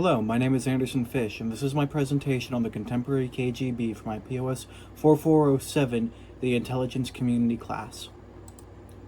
Hello, my name is Anderson Fish, and this is my presentation on the contemporary KGB for my POS4407 The Intelligence Community class.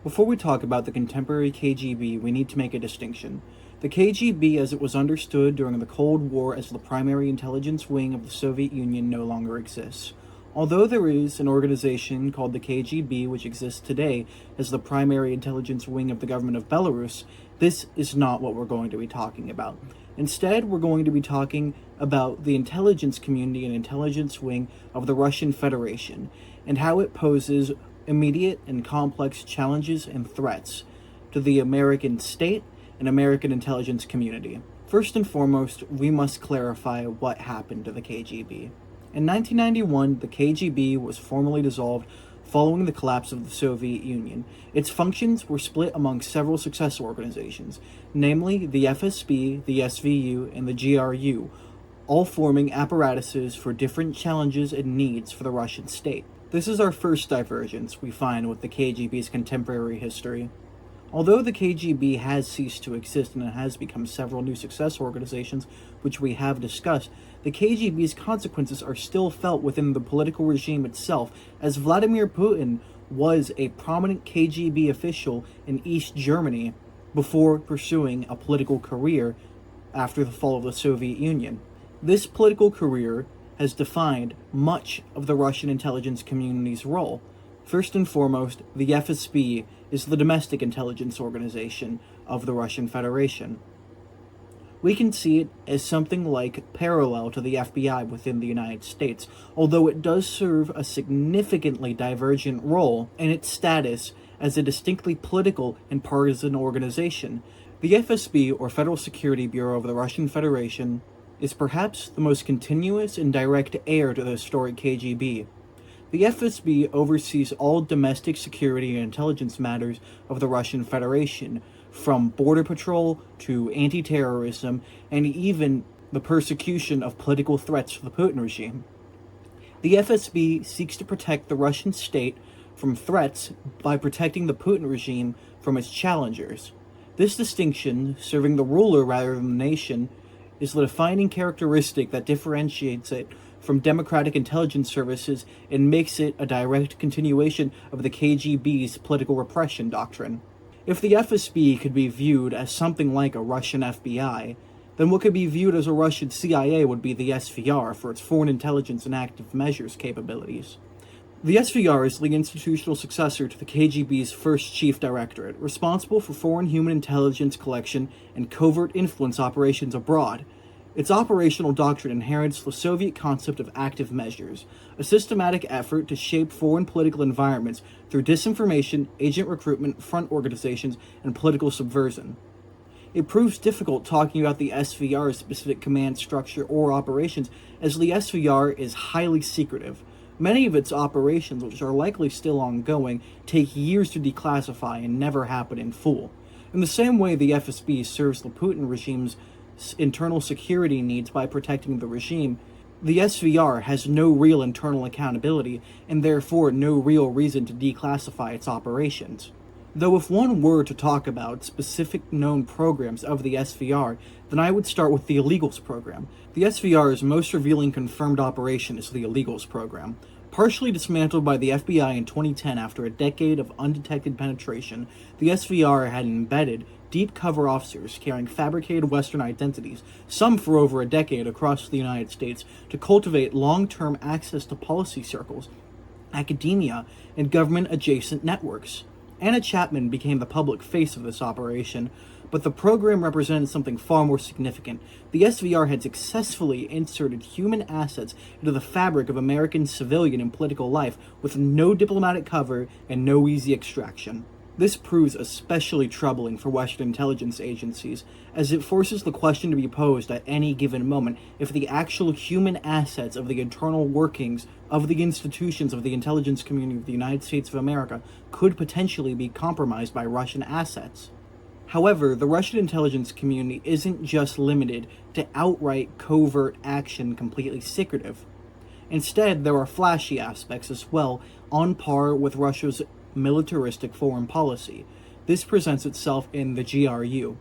Before we talk about the contemporary KGB, we need to make a distinction. The KGB, as it was understood during the Cold War as the primary intelligence wing of the Soviet Union, no longer exists. Although there is an organization called the KGB which exists today as the primary intelligence wing of the government of Belarus, this is not what we're going to be talking about. Instead, we're going to be talking about the intelligence community and intelligence wing of the Russian Federation and how it poses immediate and complex challenges and threats to the American state and American intelligence community. First and foremost, we must clarify what happened to the KGB. In 1991, the KGB was formally dissolved following the collapse of the Soviet Union. Its functions were split among several successor organizations, namely the FSB, the SVU, and the GRU, all forming apparatuses for different challenges and needs for the Russian state. This is our first divergence we find with the KGB's contemporary history. Although the KGB has ceased to exist and it has become several new successor organizations, which we have discussed, the KGB's consequences are still felt within the political regime itself, as Vladimir Putin was a prominent KGB official in East Germany before pursuing a political career after the fall of the Soviet Union. This political career has defined much of the Russian intelligence community's role. First and foremost, the FSB is the domestic intelligence organization of the Russian Federation. We can see it as something like parallel to the FBI within the United States, although it does serve a significantly divergent role in its status as a distinctly political and partisan organization. The FSB, or Federal Security Bureau of the Russian Federation, is perhaps the most continuous and direct heir to the historic KGB. The FSB oversees all domestic security and intelligence matters of the Russian Federation, from border patrol to anti-terrorism and even the persecution of political threats to the Putin regime. The FSB seeks to protect the Russian state from threats by protecting the Putin regime from its challengers. This distinction, serving the ruler rather than the nation, is the defining characteristic that differentiates it from democratic intelligence services and makes it a direct continuation of the KGB's political repression doctrine. If the FSB could be viewed as something like a Russian FBI, then what could be viewed as a Russian CIA would be the SVR for its foreign intelligence and active measures capabilities. The SVR is the institutional successor to the KGB's first chief directorate, responsible for foreign human intelligence collection and covert influence operations abroad. Its operational doctrine inherits the Soviet concept of active measures, a systematic effort to shape foreign political environments through disinformation, agent recruitment, front organizations, and political subversion. It proves difficult talking about the SVR's specific command structure or operations, as the SVR is highly secretive. Many of its operations, which are likely still ongoing, take years to declassify and never happen in full. In the same way the FSB serves the Putin regime's internal security needs by protecting the regime, the SVR has no real internal accountability and therefore no real reason to declassify its operations. Though if one were to talk about specific known programs of the SVR, then I would start with the Illegals program. The SVR's most revealing confirmed operation is the Illegals program. Partially dismantled by the FBI in 2010 after a decade of undetected penetration, the SVR had embedded deep cover officers carrying fabricated Western identities, some for over a decade across the United States, to cultivate long-term access to policy circles, academia, and government-adjacent networks. Anna Chapman became the public face of this operation, but the program represented something far more significant. The SVR had successfully inserted human assets into the fabric of American civilian and political life with no diplomatic cover and no easy extraction. This proves especially troubling for Western intelligence agencies, as it forces the question to be posed at any given moment if the actual human assets of the internal workings of the institutions of the intelligence community of the United States of America could potentially be compromised by Russian assets. However, the Russian intelligence community isn't just limited to outright covert action completely secretive. Instead, there are flashy aspects as well, on par with Russia's militaristic foreign policy. This presents itself in the GRU.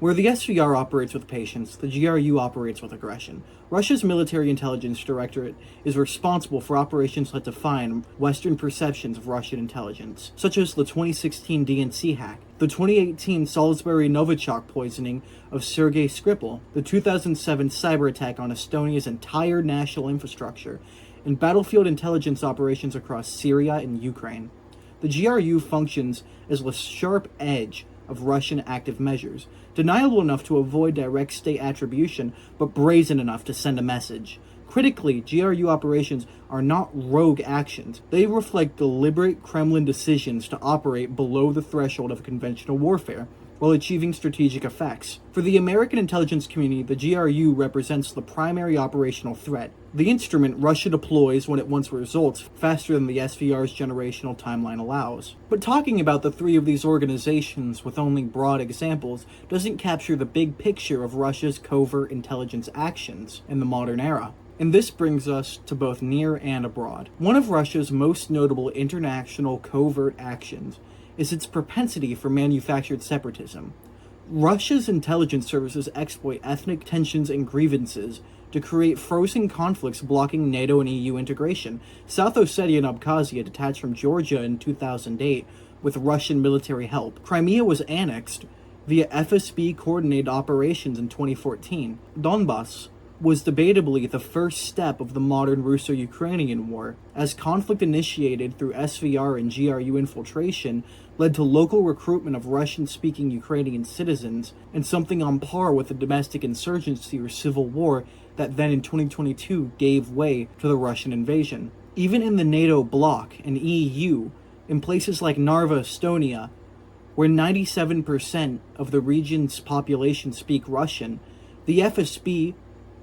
Where the SVR operates with patience, the GRU operates with aggression. Russia's Military Intelligence Directorate is responsible for operations that define Western perceptions of Russian intelligence, such as the 2016 DNC hack, the 2018 Salisbury Novichok poisoning of Sergei Skripal, the 2007 cyber attack on Estonia's entire national infrastructure, and battlefield intelligence operations across Syria and Ukraine. The GRU functions as the sharp edge of Russian active measures, deniable enough to avoid direct state attribution, but brazen enough to send a message. Critically, GRU operations are not rogue actions. They reflect deliberate Kremlin decisions to operate below the threshold of conventional warfare, while achieving strategic effects. For the American intelligence community, the GRU represents the primary operational threat, the instrument Russia deploys when it wants results faster than the SVR's generational timeline allows. But talking about the three of these organizations with only broad examples doesn't capture the big picture of Russia's covert intelligence actions in the modern era. And this brings us to both near and abroad. One of Russia's most notable international covert actions is its propensity for manufactured separatism. Russia's intelligence services exploit ethnic tensions and grievances to create frozen conflicts blocking NATO and EU integration. South Ossetia and Abkhazia detached from Georgia in 2008 with Russian military help. Crimea was annexed via FSB-coordinated operations in 2014. Donbass was debatably the first step of the modern Russo-Ukrainian war, as conflict initiated through SVR and GRU infiltration led to local recruitment of Russian-speaking Ukrainian citizens, and something on par with the domestic insurgency or civil war that then in 2022 gave way to the Russian invasion. Even in the NATO bloc and EU, in places like Narva, Estonia, where 97% of the region's population speak Russian, the FSB,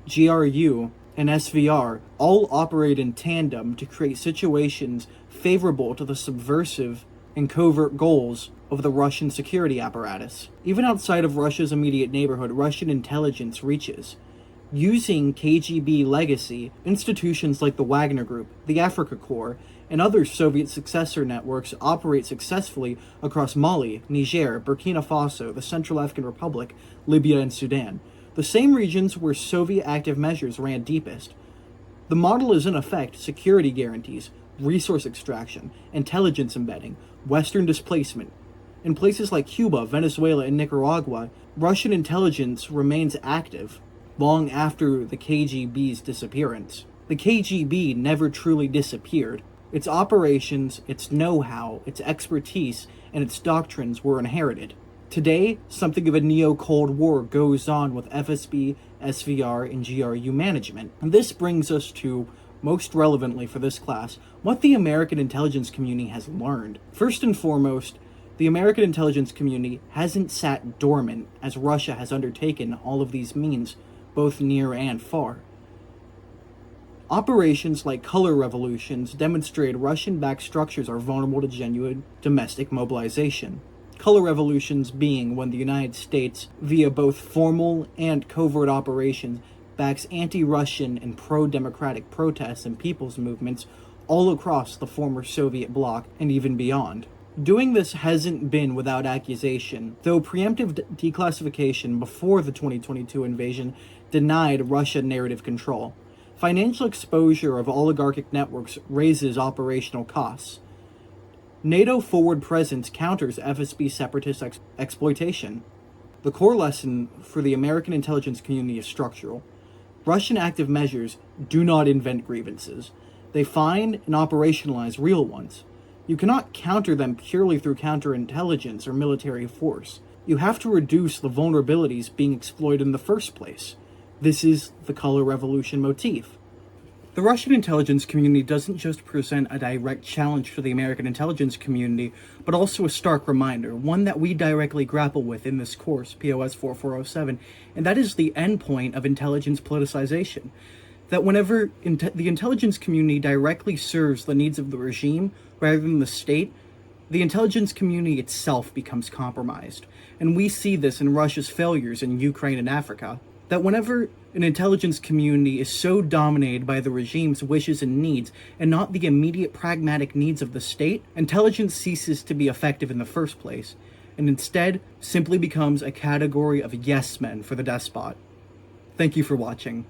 GRU, and SVR all operate in tandem to create situations favorable to the subversive and covert goals of the Russian security apparatus. Even outside of Russia's immediate neighborhood, Russian intelligence reaches. Using KGB legacy, institutions like the Wagner Group, the Africa Corps, and other Soviet successor networks operate successfully across Mali, Niger, Burkina Faso, the Central African Republic, Libya, and Sudan, the same regions where Soviet active measures ran deepest. The model is in effect security guarantees, resource extraction, intelligence embedding, Western displacement. In places like Cuba, Venezuela, and Nicaragua, Russian intelligence remains active long after the KGB's disappearance. The KGB never truly disappeared. Its operations, its know-how, its expertise, and its doctrines were inherited. Today, something of a neo-Cold War goes on with FSB, SVR, and GRU management. And this brings us to, most relevantly for this class, what the American intelligence community has learned. First and foremost, the American intelligence community hasn't sat dormant as Russia has undertaken all of these means, both near and far. Operations like color revolutions demonstrate Russian-backed structures are vulnerable to genuine domestic mobilization. Color revolutions being when the United States, via both formal and covert operations, backs anti-Russian and pro-democratic protests and people's movements all across the former Soviet bloc and even beyond. Doing this hasn't been without accusation, though preemptive declassification before the 2022 invasion denied Russia narrative control. Financial exposure of oligarchic networks raises operational costs. NATO forward presence counters FSB separatist exploitation. The core lesson for the American intelligence community is structural. Russian active measures do not invent grievances. They find and operationalize real ones. You cannot counter them purely through counterintelligence or military force. You have to reduce the vulnerabilities being exploited in the first place. This is the color revolution motif. The Russian intelligence community doesn't just present a direct challenge to the American intelligence community, but also a stark reminder, one that we directly grapple with in this course, POS4407, and that is the endpoint of intelligence politicization. That whenever the intelligence community directly serves the needs of the regime rather than the state, the intelligence community itself becomes compromised. And we see this in Russia's failures in Ukraine and Africa. That whenever an intelligence community is so dominated by the regime's wishes and needs, and not the immediate pragmatic needs of the state, intelligence ceases to be effective in the first place. and instead simply becomes a category of yes men for the despot. Thank you for watching.